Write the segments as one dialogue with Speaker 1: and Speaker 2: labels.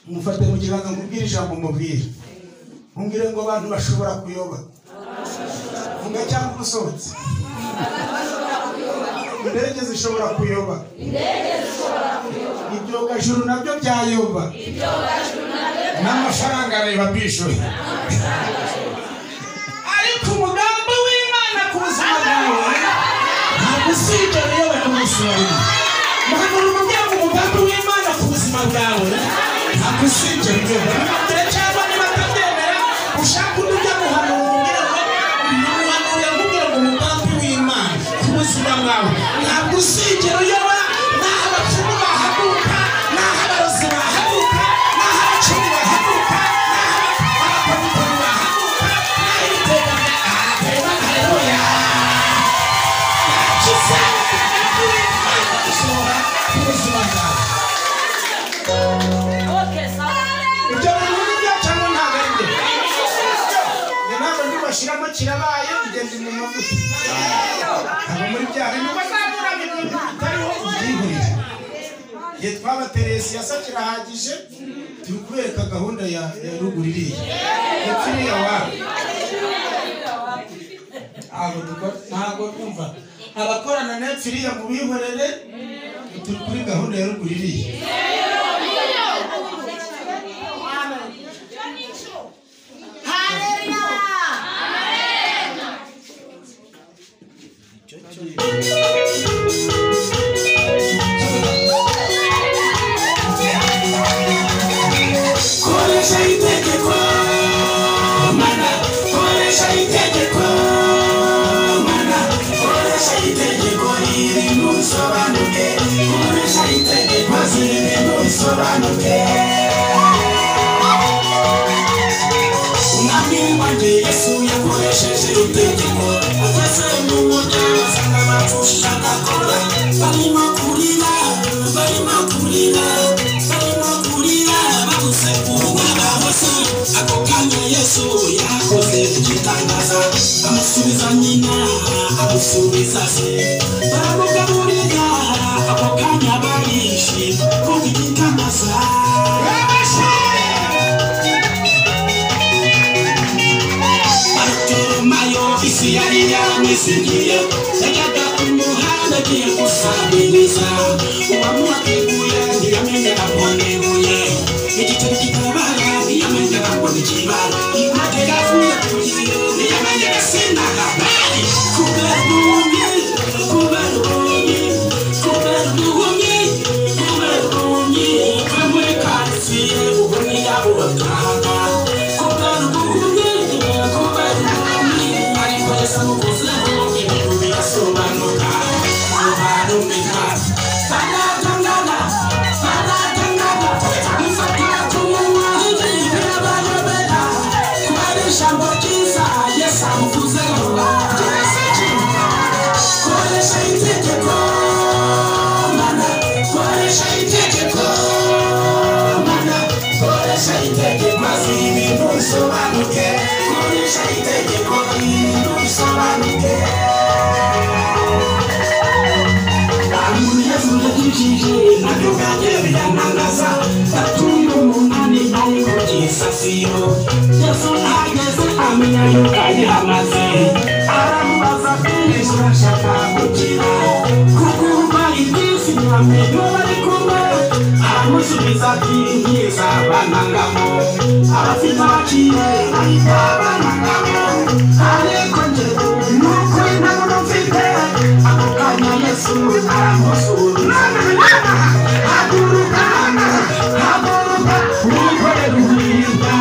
Speaker 1: Mufate mu kiganza mubwire ijambo mubwire. Mungire ngo abantu bashobora kuyoba. Vuga cyangwa usohotse. Indege zishobora kuyoba. Ibyo gajuru nabyo byayoba. N'amafaranga areba bisho. Ariko umugambi w'Imana ku buzima bwawe ntabwo usibye rero kumusura. Mahano umuryango umugambi w'Imana ku buzima bwawe akusije rero cyangwa niba tabyemera ushaka ujya muhanura ngo umugambi w'Imana ku buzima bwawe ntabwo usije rero naho abapfumu bahaguruka naho abarozi bahaguruka naho abacumi bahaguruka naho abakonikoni bahaguruka naho ibitega haleluya ushobora ku buzima bwawe. Shiramo kirabaye ugende mu mavuta aba muri bya bintu bazamura ibintu bitariho byihurije ye twabateresi yasakira hagije turi kubereka gahunda ya ruguririye yapfiriye wawe ntabwo twumva abakorana nepfiriye mu bihorere turi kuri gahunda ya ruguririye.
Speaker 2: Sobanuke,
Speaker 1: itegeko ageze mu muryango asanga bacushaka kora barimo kurira babuze kurwara hose ako kanya Yesu yakoze igitangaza amusubiza nyina amusubiza se baramugaburira ako kanya barishimye kuko igitangaza Bartimayo isi yari yaramwisingiye yajyaga ku muhanda agiye gusabiriza uwamuhateguye ntiyamenyaga ngo nebuye igitero kitabara ntiyamenyaga ngo nikibara impande yavuye kugiye ntiyamenyaga sinagabari kubera ubuhumyi kwe muri karitsiye ubuhumyi yaburataga kubera ubuhumyi ariko Yesu amukozeho ibintu birasobanuka barumika baratangana mufata ku munwa birabayobera kubera ijambo ryiza Yesu amuvuzeho koresha itegeko mana koresha itegeko maze ibintu bisobanuke koresha itegeko ibintu bisobanuke umuntu Yesu yakijije nabyo bwanjye biranangaza atuye umunani ari ku gisasiro Yesu ageze amenya yuko ayamaze aramubaza ati Yesu urashaka gukira kuko urwaye iby'isi ntamenyo bari kumwe aramusubiza ati nkiza banangamo abafite abakire bahita banangamo ariko njyewe nuko ntabwo mfite ako kanya Yesu aramusubiza haguruka wikorere uburinda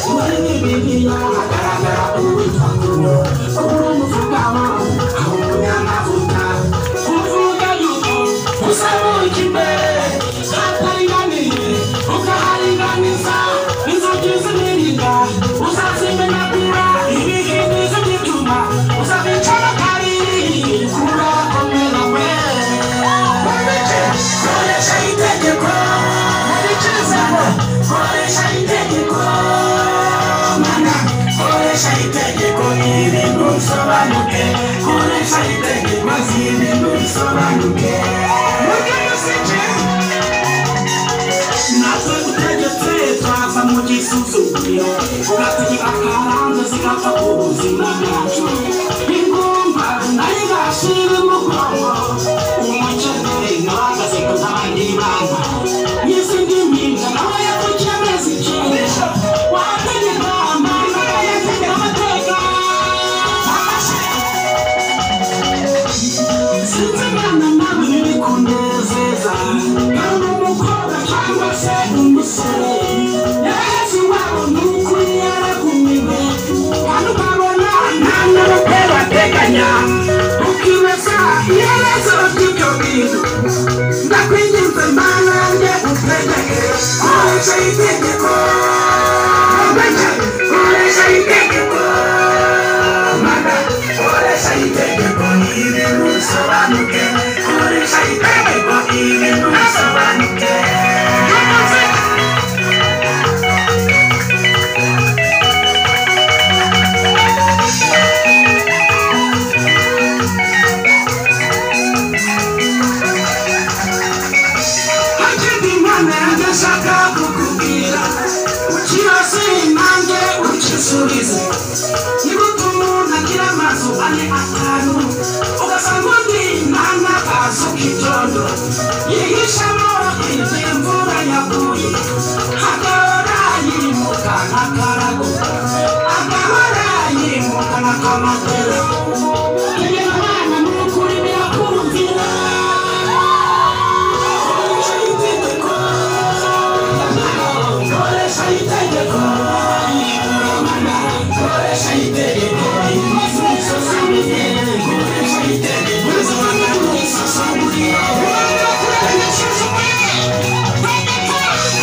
Speaker 1: muri Bibiliya hagaragara uwitwa Kuno umuvugamo aho umunyamavuta uvuga yuko uzamuka imbere ataringaniye ukaharinganiza inzugi z'imiringa uzazimenagura ibihindizo by'ibyuma uzabicara kabiri kurakomera we koresha itegeko koresha itegeko mana koresha itegeko ibintu bisobanuke koresha itegeko ibintu bisobanuke natwe utegetse twaza mu gisuzumiro ugasiga akarande zigapfa ku buzima bwacu ingumba nayo igashira umugongo umukene nawe agaseka nk'abandi bana n'izindi mpinga nawe yavukiye amezi icyenda wategeka amana yategeka amateka sinzi abana nawe biri kunezeza kandi umukobwa cyangwa se umusore Yesu wabo ni ukuri yaragumiwe kandi ukabona nta n'ubukwe bateganya ukibesa iherezo ry'ibyo bintu ndakwinginze mana yanjye utegeke koresha itegeko mana koresha itegeko ibintu bisobanuke koresha itegeko ibintu bisobanuke ndashaka kukubwira ukirasi nanjye ukisubize nigute umuntu agira amazu ane atanu ugasanga undi nta kazu k'ibyondo yihishamo igihe imvura yaguye agahora yimuka n'akarago agahora yimuka n'akamatera iyo abana ni ukuri birakumvira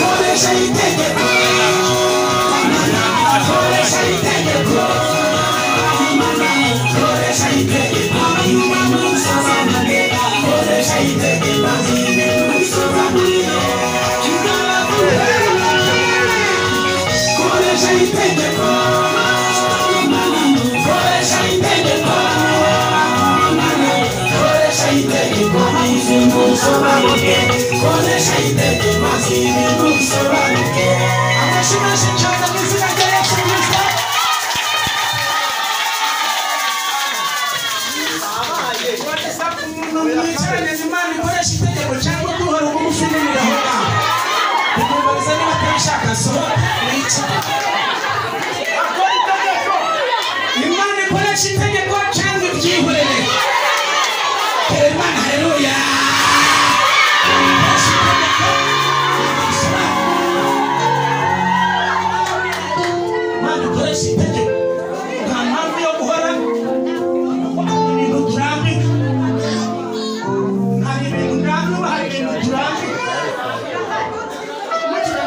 Speaker 1: koresha itegeko koresha intege maze ibintu bisobanuke amashimashyi cyane mu izina rya Yesu Kristo mwicaranye Imana ikoresha itegeko cyangwa duhora umufunira aho ngaho kukumbariza niba atabishaka sohora mwicara Imana ikoresha itegeko cyangwa ibyihorere Imana haleluya Imana ikoresha itegeko nta mpamvu yo guhora ibintu turambika hari ibintu ndambika hari ibintu turambika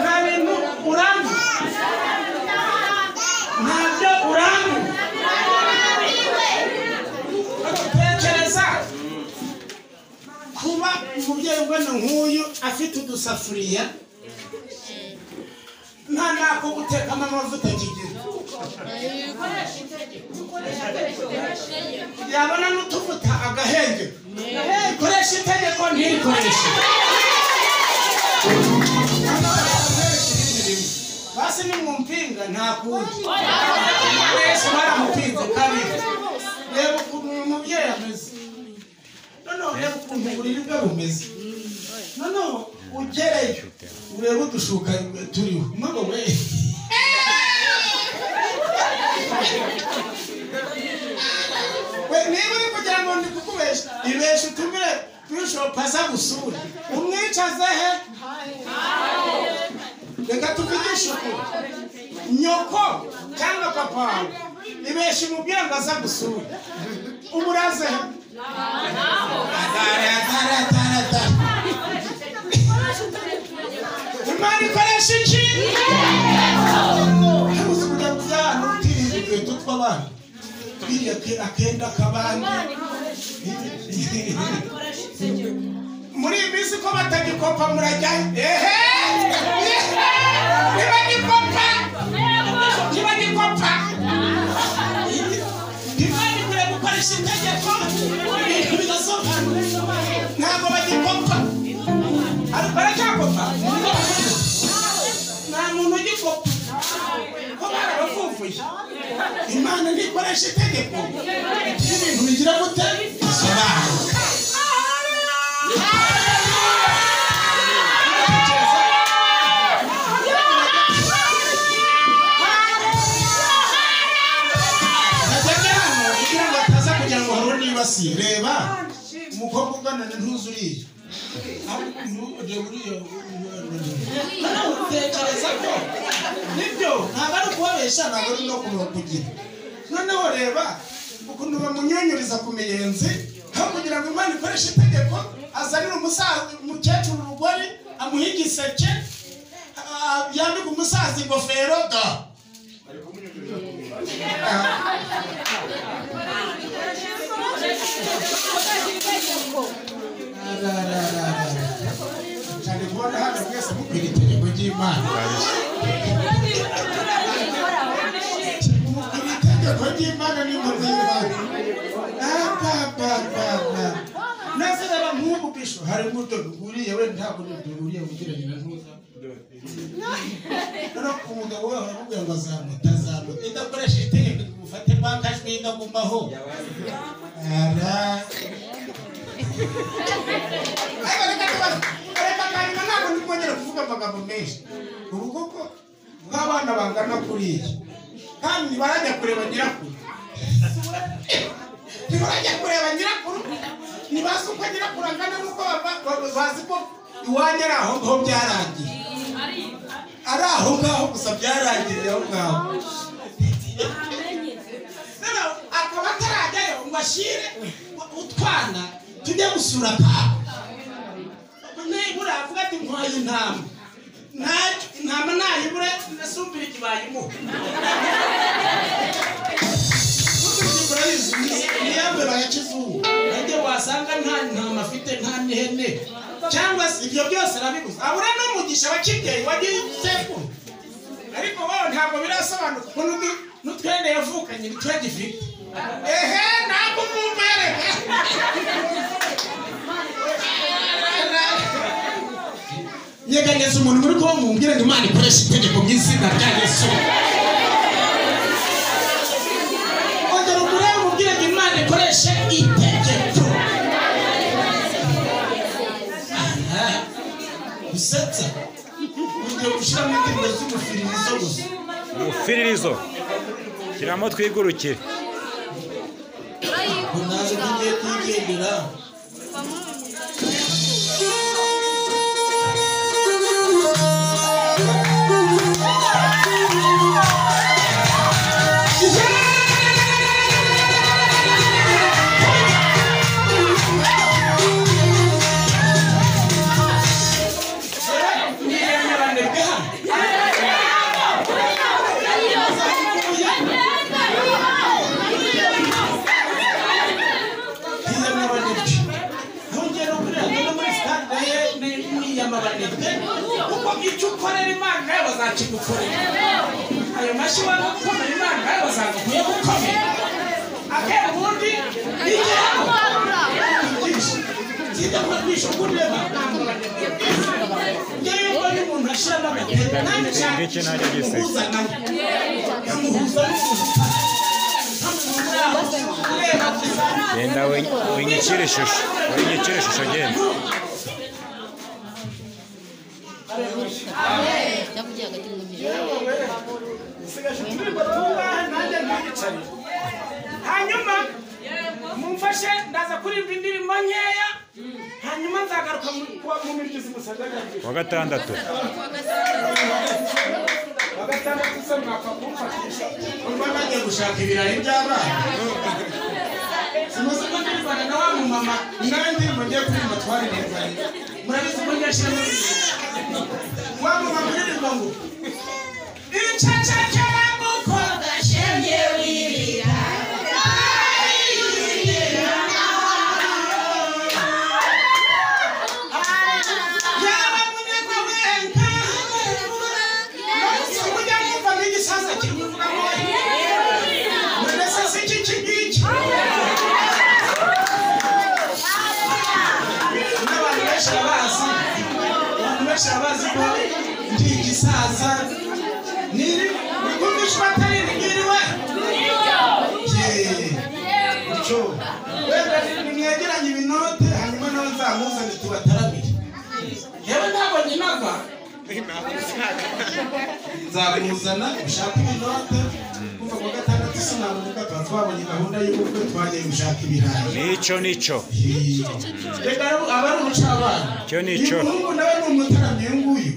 Speaker 1: nta bintu urambika ntabyo urambika tekereza kuba umubyeyi ubona nk'uyu afite udusafuriya nta nako gutekamo amavuta kigira yabona n'utuvuta agahenge ikoresha itegeko ntirikoreshe basi ni mumpinga nta kundi Yesu baramupinze kabiri reba ukuntu umubyeyi ameze noneho reba ukuntu uburiri bwe bumeze noneho ugereyo ureba udushuka turiho mama we niba uri kugira ngo ndi kukubesha ibesha utumire bishop aza gusura umwicaze he reka tuvugishe ukuri nyoko cyangwa papa ibesha umubwira ngo aza gusura umuraze he Imana ikoresha iki uzi kujya kubyana utiriye ukweto tw'abana biriya akenda kabandi muri iyi minsi ko batagikopa murajyayo niba gikopa Imana ikwiye gukoresha itegeko ibintu bigasobanura ntabwo bagikopa ariko baracyakopa nta muntu ugikopa ko barabavuvuye Imana ntikoresha itegeko ibintu bigira gute bisobanuka reba umukobwa uganana ntuzuriye utekereza ko nibyo ntabwo ari ukubabesha ntabwo ari no kugira noneho reba ukuntu bamunyunyuriza ku miyenzi aho kugira ngo Imana ikoreshe itegeko azanire umukecuru urugori amuha igiseke yambika umusaza ingofero da cyane kubona hano mwese mukwira itegeko ry'Imana mukwira itegeko ry'Imana n'ingoma y'Imana nase reba nk'ubu bisho hari muto uriye we ntabwo uriye ugiranye na ntuza no umugabo we aramubwira ngo azamutazamuka idakoresha itegeko gufate bakajwe indagumaho ariko ntabwo ndi kongera kuvuga amagambo menshi ubu koko bw'abana bangana kuriya kandi ntibarajya kureba nyirakuru ntibazi uko nyirakuru angana n'uko bazi ko iwanjye ari aho ngaho byarangiye ari aho ngaho gusa byarangiriye aho ngaho akaba atarajyayo ngo ashyire utwana tujye gusura papa nibura avuga ati ntwaye intama nayibure nasumbira ikibayimuha niyambere ya kizungu najye wasanga nta ntama afite nta n'ihene cyangwa se ibyo byose arabiguze abura n'umugisha wa kibyeyi wagiye sekuru ariko wowe ntabwo birasobanuka ko n'utwende yavukanye nitwe gifite ntabwo mwumvere nyeganyeza umuntu muri ko mumbwire ngo Imana ikoresha itegeko ry'izina rya Yesu. Ongera umurebe mubwire ngo Imana ikoresha itegeko. Gusetsa ugiye gushyiramo indirimbo z'umufiririzo gusa.
Speaker 2: Umufiririzo shyiramo twigurukire.
Speaker 1: Naje tugiye kwigendera. Ayo mashi wana kukoma Imana nawe bazagukuye gukomera. Akera ubundi nijyaho kijya kwisha kundeba. Ngewe mbona umuntu ashiramo agateka nanjye cyane kuza nawe yamuhuza
Speaker 2: Genda winyikire ishusho genda.
Speaker 1: Hanyuma mumfashe ndaza kuririmba indirimbo nkeya hanyuma nzagaruka mu miryizi musagara
Speaker 2: wa gatandatu
Speaker 1: se mwapfa kumfatisha umva bagiye gushaka ibirayi by'abana simuzi ko ndiribana na wa mumama nawe ndirimbo ngiye kuririmba twaririmba murabizi ko ngashyiramo wa mumama uririmba ngo icaca mukobwa shenge wirira Shabazi ko ndi gisaza niri kumvishwa atari ngiriwe cyo wenda nimwegeranye ibinote hanyuma nawe nzamuzane tubatarabire yewe ntabwo nyinaga nzamuzana ushaka ibinote kuva ku gatandatu sinamuka twabonye gahunda y'ubukwe twagiye gushaka ibirayi
Speaker 2: nico
Speaker 1: reka abari umucabana
Speaker 2: nico
Speaker 1: umuntu nawe n'umutaramye nguyu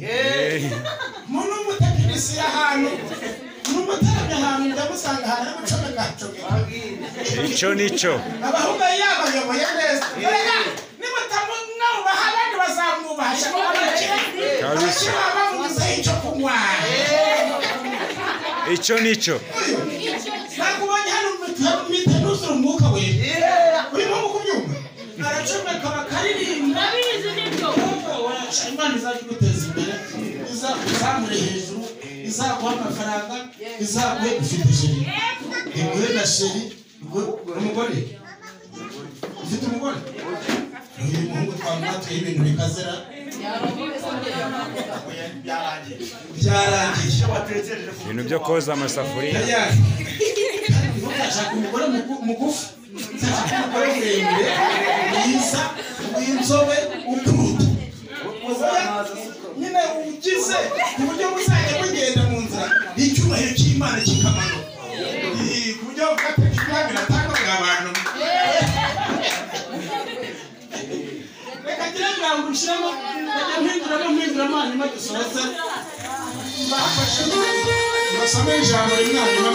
Speaker 1: muntu umutekinisi y'ahantu n'umutaramye ahantu ndamusanga hari gucome gaco
Speaker 2: nico
Speaker 1: abahungu yabayoboye neza nimutamubaha abandi bazamwubahasha
Speaker 2: kabisa
Speaker 1: bamugize icyo kunywa
Speaker 2: nico
Speaker 1: nakubonye hano mpita nuzura umwuka we urimo kubyumva aracomeka bakaririmba Imana izaguteza imbere izakuzamure hejuru izaguha amafaranga izaguhe ufite sheri iguhe na sheri umugore ufite umugore uyu muhungu twamwatuye ibintu bikazera byarangiye
Speaker 2: ibintu byo koza amasafuriya
Speaker 1: ntugashaka umugore mugufi nzashaka umugore muremure mwiza w'inzobe ukuruta nyine ugize ku buryo muzajya mugenda mu nzira icyubahiro cy'Imana kikamanuka ku buryo bwateje atanga abantu reka ngira ngo ushyiramo mpinduramo hanyuma dusohoze bafashe basome ijambo rimwe hanyuma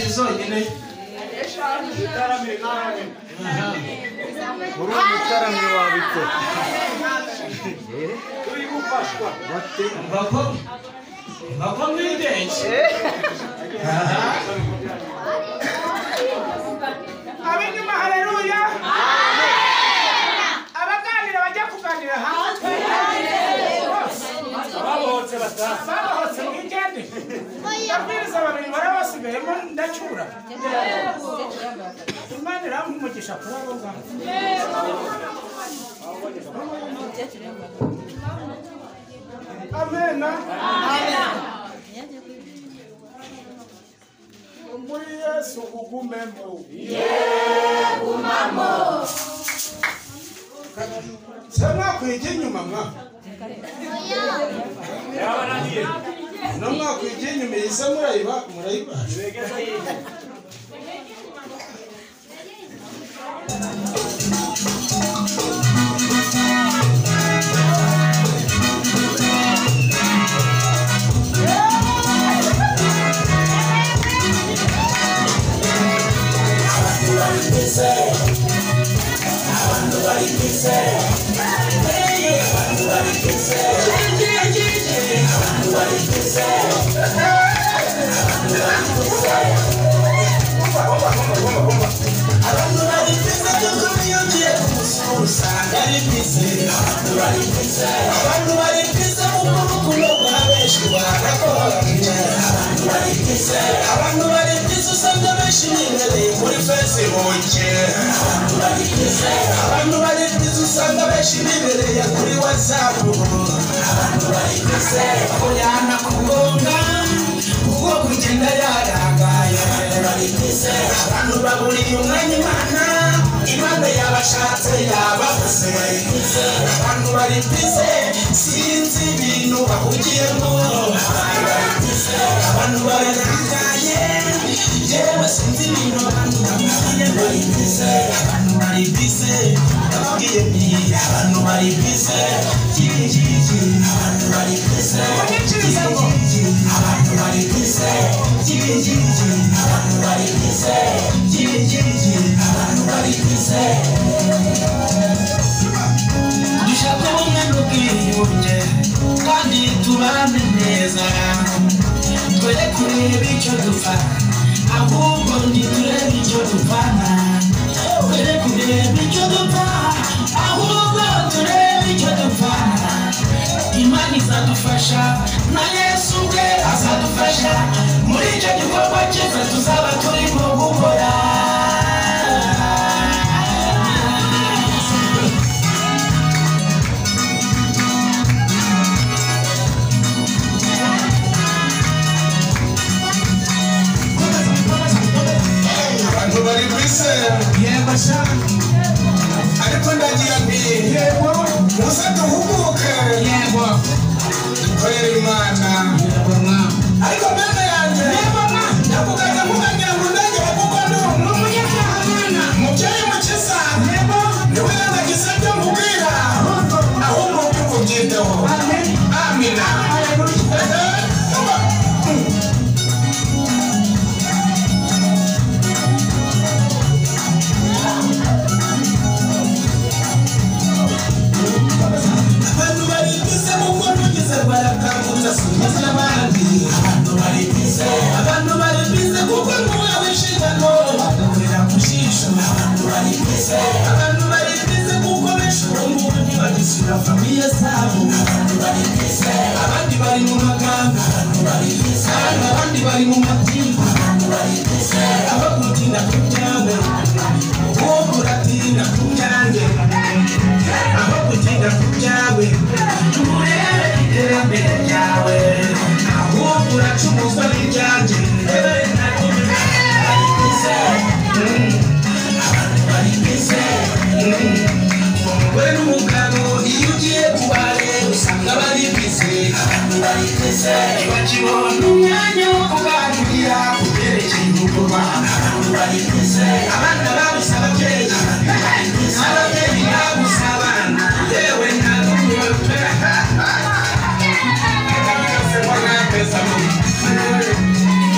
Speaker 1: ebyiri zonyine
Speaker 3: muri umutarami wabikora turi gufashwa
Speaker 1: bako mwigenje
Speaker 4: ab'inyuma haleluya abaganira bajya kuganira hanze babohotse mwigende abwiriza babiri barabasigayemo ndacyura imana irampa umugisha kuri abo ngabo amena muri Yesu ugumemo
Speaker 5: Gumamo.
Speaker 1: Sama kwijya inyuma mwa no mwakwijya inyuma isa murayiba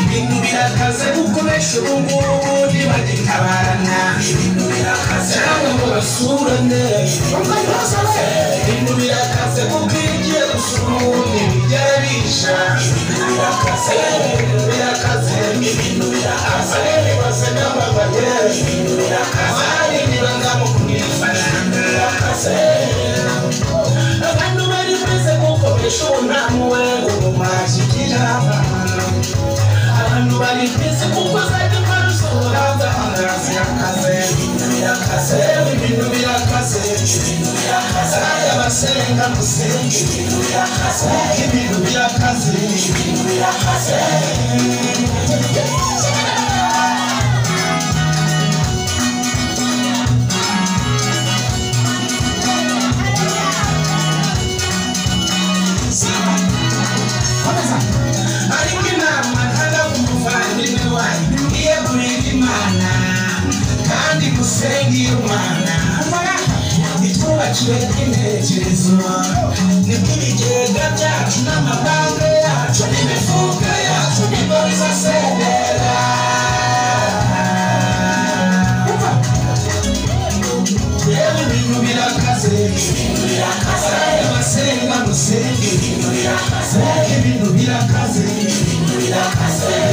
Speaker 1: ibintu birakaze kuko benshi ubungubu ntibagitabarana cyangwa ngo basurane ibintu birakaze kuko iyo ugiye gusura uwundi byarabisha birakaze ibintu birakaze bose n'ababaye ibintu birakaze hari nibanga mu kumwifaranga birakaze abantu bari beze gukoresha ubunamwe ubumashyikira abantu bari beze kuko zajya barusura zahangarazi yakaze birakaze ibintu birakaze abasenga musenge ibintu birakaze ibintu birakaze ibintu birakaze ariko inama ntaga kumuvandimwe wanyu iyo kurira imana kandi gusenga Imana itwubakiwe intekerezo nibwo ibigega byacu n'amabanki yacu n'imifuka yacu nibwo bizasendera yewe ibintu birakaze abasenga musenge ibintu birakaze ibintu birakaze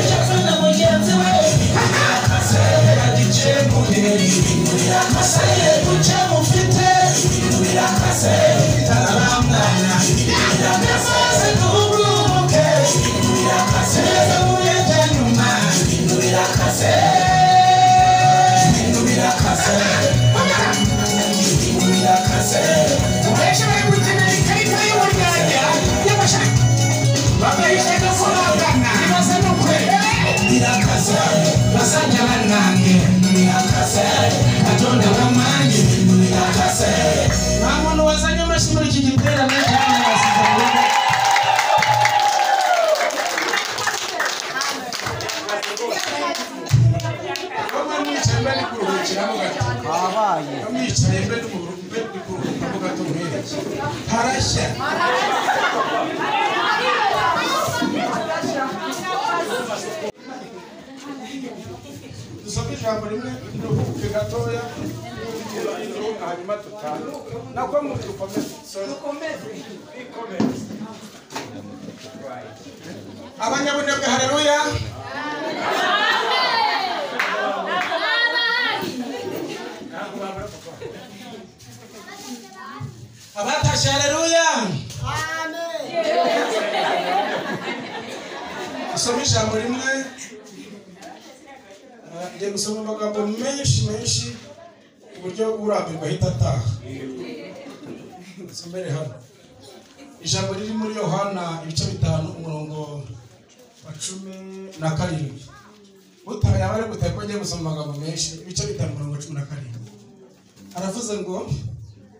Speaker 1: cyapfa na mugenzi we birakaze yagice muheri ibintu birakaze guce mufite ibintu birakaze bitarabamwana birakaze n'ubwubuke ibintu birakaze muyete nyuma ibintu birakaze ibintu birakaze ibintu birakaze benshi bari gukenera ikarita y'uburyarya y'abashaka bakayishaka ko bagana ibaze n'ukwe birakaze basajya banange birakaze katonda w'amange birakaze nta muntu wazanye amashyi muri iki giterane cyane wasize harashya dusome ijambo rimwe n'ubuke gatoya hanyuma tutanu nako dukomeze abanyabunebwe haleluya abatashye haleluya dusome ijambo rimwe ngiye gusoma amagambo menshi ku buryo urambirwa ahita ataha dusomere hano ijambo riri muri Yohana ibice 5 umurongo wa 17 utaha yabare gutaha ko ngiye gusoma amagambo menshi ibice 5 umurongo wa 17 aravuze ngo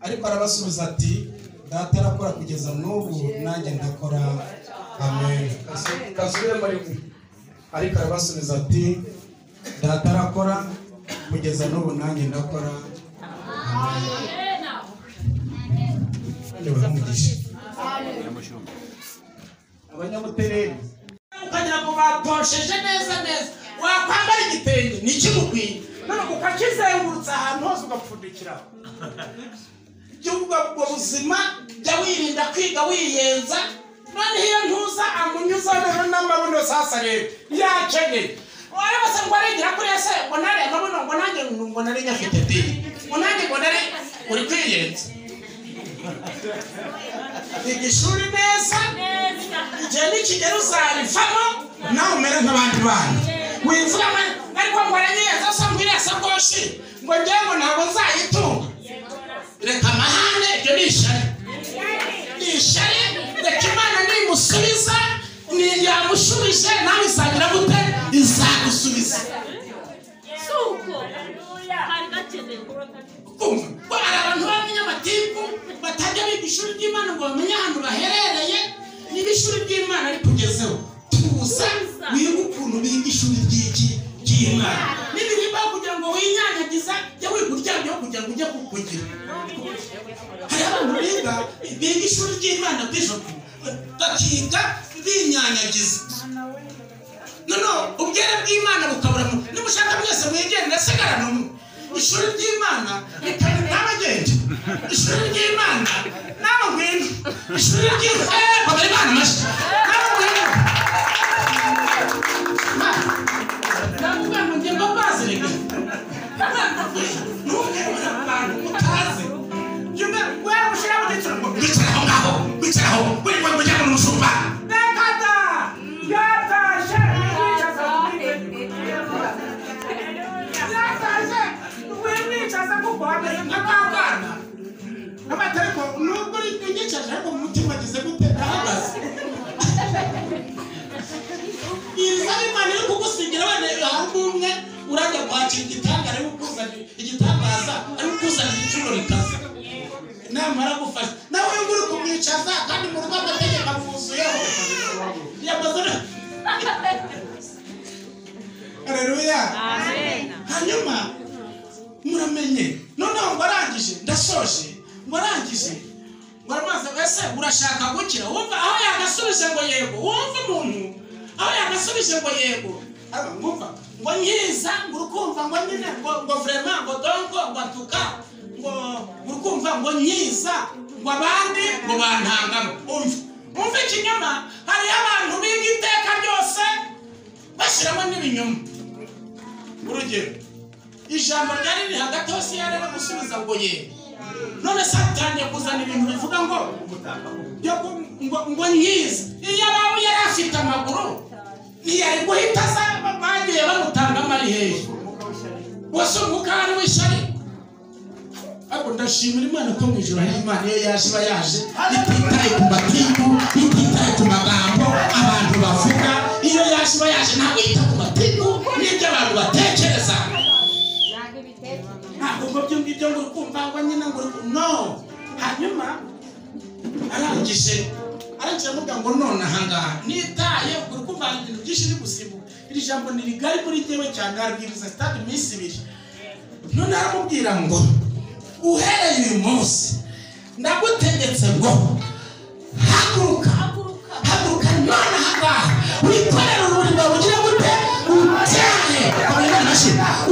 Speaker 1: ariko arabasubiza ati data arakora kugeza n'ubu nanjye ndakora amen kasubire muri ariko arabasubiza ati data arakora kugeza n'ubu nanjye ndakora amen abanyamutereri ukagira ngo batosheje neza wakwambara igitenge n'ikimukwiye none ukakizengurutsa ahantu hose ugapfundikiraho ubwo buzima jya wirinda kwiga wiyenza none iyo ntuza amunyuza rero n'amabuno sasa rero yakeneye oya basa ngo arengera kuri ese ngo nare amabuno ngo nanjye ngo nare nyafite di ngo nanjye ngo nare uri kwiyenza igishuri neza igihe n'ikigero uzarivamo nawe umere nk'abandi bana wivuga ariko ngo arengeza so ngo iriya sakoshi ngo njyewe ngo ntabwo nzayitunga reka amahane ibyo ni ishari reka Imana nimusubiza yamushubije nawe izagira gute izagusubiza ko hari abantu b'abanyamatiku batajya biga ishuri ry'Imana ngo bamenye ahantu baherereye niba ishuri ry'Imana rikugezeho tuza wiga ukuntu biga ishuri ry'Imana n'ibirimo kugira ngo winyanyagiza jya wiga uryamyeho kugira ngo ujye kukugira hari abantu biga ishuri ry'Imana bishop bakiga binyanyagiza none ubwere bw'Imana bukaburamo nimushaka mwese mwigende sigarana ishuri ry'Imana rikaba n'abagende ishuri ry'Imana nabo ngwino ishuri ry'Imana bari bana mashi nabo ngwino navuga ngo ngiye mbazirega nuke abantu mutazi yumva wewe mushira mu gitsoro bicara ngaho wewe mujya mu musumba nakata yata shari wicaza kukwanda nk'akana amatariko nubwo yicaje ariko mu mutima agize gute ahagaze Imana iri kugusigira wene ahantu umwe urajya kwakira igitangara ari kukuzanira igitangaza ari kukuzanira iculo rikaze namara gufasha nawe nguri kumwicaza kandi mu rugo amategeko avuzuyeho yabazana Haleluya amen hanyuma muramenye noneho barangije ndashoje barangije baramaze ese urashaka gukira wumva aho yagasubije ngo yego wumva umuntu aho yagasubije ngo yego aba ngumva ngo nyiza ngurukumva ngo nyine ngo vraiment ngo donko ngo atuka ngo ngurukumva ngo nyiza ngo abandi ngo bantangamo umva ikinyoma hari abantu biga iteka ryose bashiramo n'ibinyoma urugero ijambo ryari riri hagati hose yareba gusubiza ngo yego none satani yakuzana ibintu bivuga ngo nyiza iyo abawe yari afite amaguru ntiyari guhita azaba bagiye bamutangamo ari hehe wose umwuka wari w'ishyari ariko ndashimira Imana ko mu ijoro hari Imana iyo yaje iba yaje ititaye ku matiku ititaye ku magambo abantu bavuga iyo yaje iba yaje ntabwo yita ku matiku n'ibyo abantu batekereza ntabwo ngo byo ngibyo ngo urukumva ngo nyine ngo no hanyuma arangije amuga ngo none ahangaha nitaye urukumva ibintu byinshi ni gusimbuka iri jambo ni rigari kuri jyewe cyane arabwiriza stade iminsi 2 none aramubwira ngo uhereye uyu munsi ndagutegetse ngo haguruka none ahangaha wikorere urumuri rwawe ugira gute utahe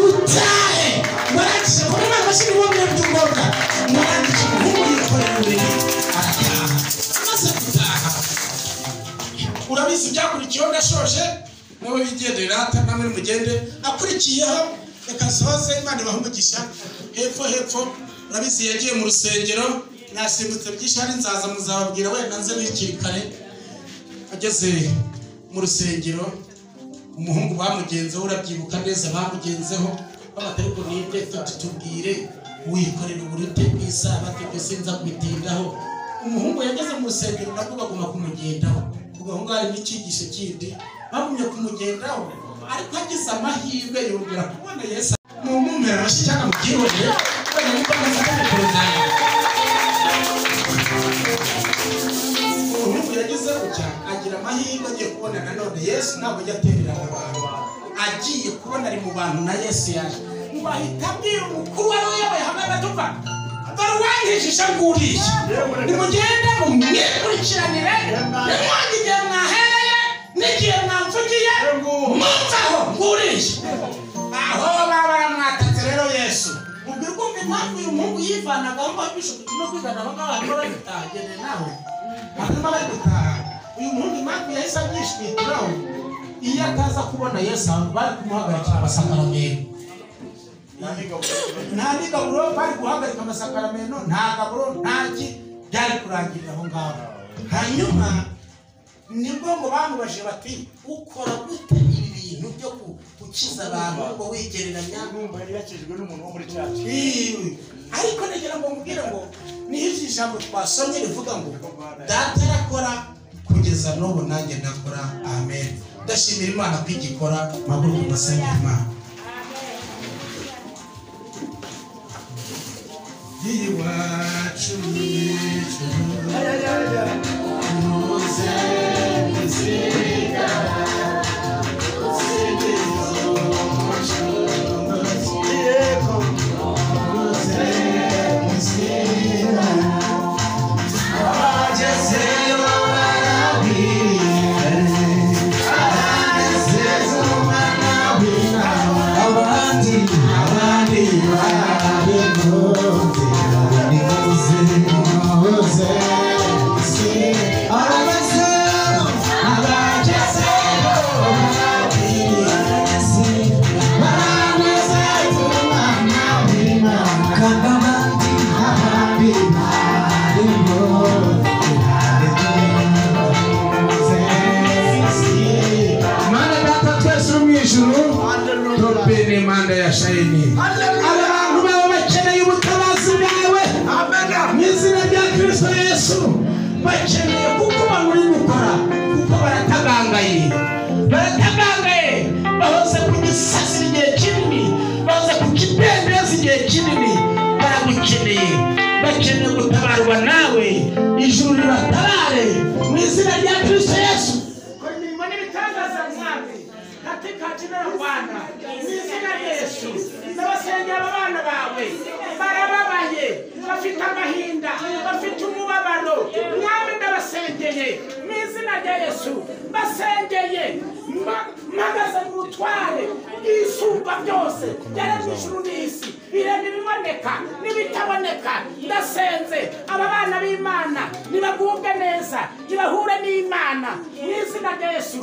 Speaker 1: utahe warangije kuri Imana mashini wongeye by'ubwoba warangije umuhungu yikorera urumuri arataha amaze gutaha urabizi byakurikiyeho ndashoje nawe bigendera hata namwe mugende akurikiyeho reka soze Imana ibahumugisha hepfo urabizi yagiye mu rusengero nasimbutse byinshi hari nzaza muzababwira wenda nze bikiri kare ageze mu rusengero umuhungu bamugenzeho urabyibuka neza bamugenzeho babatariko nibye tutubwire wikorera uburute bw'Isabato byose nza kwitindaho umuhungu yageze mu rusengero nabwo baguma kumugendaho ubwo ngari n'icyigisho kindi bagumye kumugendaho ariko agize amahirwe yongera kubona Yesu mu mumera bashaka mu gihore wenda niko bafata kuruzana umuntu yagize ucya agira amahirwe agiye kubona nanone Yesu ntabwo yaterera abantu agiye kubona ari mu bantu na Yesu yaje bahita bwira umukuru wari uyoboye hamwe batuva dore wangijisha nguriye nimugende mumwikurikiranire nimwange igihe mwahereye n'igihe mwamvugiye mumvaho nguriye aho baba baramwatatse rero Yesu ubwirwa impamvu uyu muhungu yivanagaho ngo bishobora no kwigana abangaba barimo babitahagene nawe barimo babitaha uyu muhungu impamvu yahise abyishwitiraho iyo ataza kubona Yesu bari kumuhagarikira amasakaramentu nta nigaburo bari guhagarika amasakaramentu nta gaburo ntaki byari kurangirira aho ngaho hanyuma nibwo ngo bamubajije bati ukora gute ibi bintu byo gukiza abantu ngo wigereranya
Speaker 3: numva yari yakijwe n'umuntu wo muri church
Speaker 1: ariko negera ngo mubwire ngo niho iri jambo twasomye rivuga ngo data arakora kugeza n'ubu nanjye ndakora amen ndashimira Imana ko igikora maguruka masenga Imana iwacu muze muziga Yes, ijuru topeni manda ya shayini abantu baba bakeneye ubutabazi bwawe mu izina rya Kristo Yesu bakeneye kuko bamuri gukora kuko baratagangaye bahoze ku gisasi igihe kinini bahoze ku kidendezi igihe kinini baragukeneye bakeneye gutabarwa nawe ijuru ribatabare mu izina rya Kristo Yesu
Speaker 4: mbona ibitangaza mwami katika jina la Bwana mu izina rya Yesu ndabasengera abana bawe barababaye bafite agahinda bafite umubabaro mwami ndabasengeye mu izina rya Yesu basengeye magaze mu rutware isumba byose yaremye ijuru n'isi iremye ibiboneka n'ibitaboneka ndasenze aba bana b'Imana nibagubwe neza nibahure n'Imana mu izina rya Yesu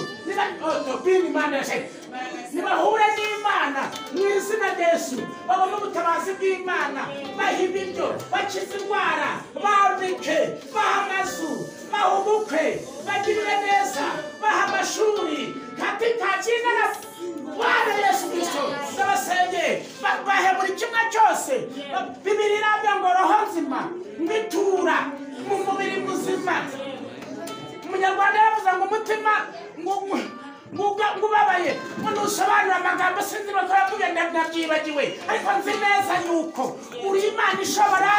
Speaker 4: nibahure n'Imana mu izina rya Yesu babone ubutabazi bw'Imana baha ibiryo bakize indwara babike baha amazu baha ubukwe bagirire neza baha amashuri katika jina la Bwana Yesu Kristo ndabasenge bahe buri kimwe cyose Bibiliya irambya ngo roho nzima mbitura mu mubiri muzima Umunyarwanda yavuze ngo umutima ngubabaye nusobanura amagambo sinzi bakora kugenda nabyibagiwe ariko nzi neza yuko uri Imana ishobora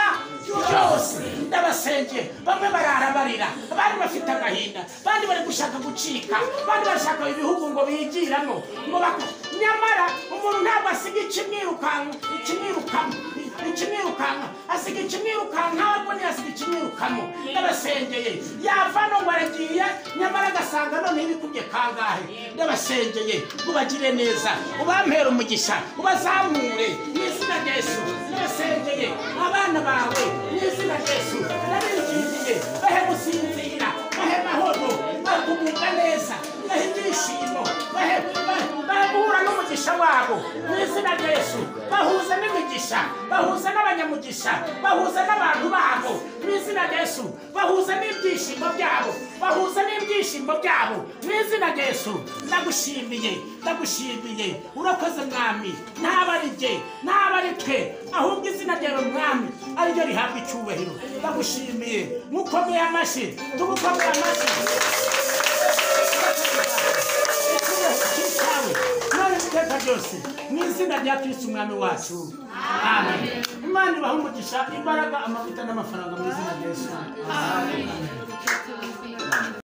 Speaker 4: byose ndabasenge bamwe bararabarira abandi bafite agahinda abandi bari gushaka gucika abandi bashaka ibihugu ngo bigiramo ngo nyamara umuntu ntabwo asiga ikimwirukanka asiga ikimwirukanka ahubwo ntiyasiga ikimwirukamo ndabasengeye yavano ngo aragiye nyamara agasanga none ibikubye kangahe ndabasengeye ubagire neza ubampera umugisha ubazamure mu izina rya Yesu ndabasengeye abana bawe mu izina rya Yesu ndabingingiye bahe gusinzira bahe mahoro bakugubwa neza bahe ibyishimo bahe guhura n'umugisha wabo mu izina rya Yesu bahuza n'imigisha bahuza n'abanyamugisha bahuza n'abantu babo mu izina rya Yesu bahuza n'ibyishimo byabo bahuza n'ibyishimo byabo mu izina rya Yesu ndagushimiye urakoze mwami ntabarije ntabari twe ahubwo izina ryawe mwami ariryo rihabwa icyubahiro ndagushimiye mukomeye amashyi tugukomeye amashyi none iteka ryose mu izina rya Kristo umwami wacu amen Imana ibahe umugisha imbaraga amavuta n'amafaranga mu izina rya Yesu amen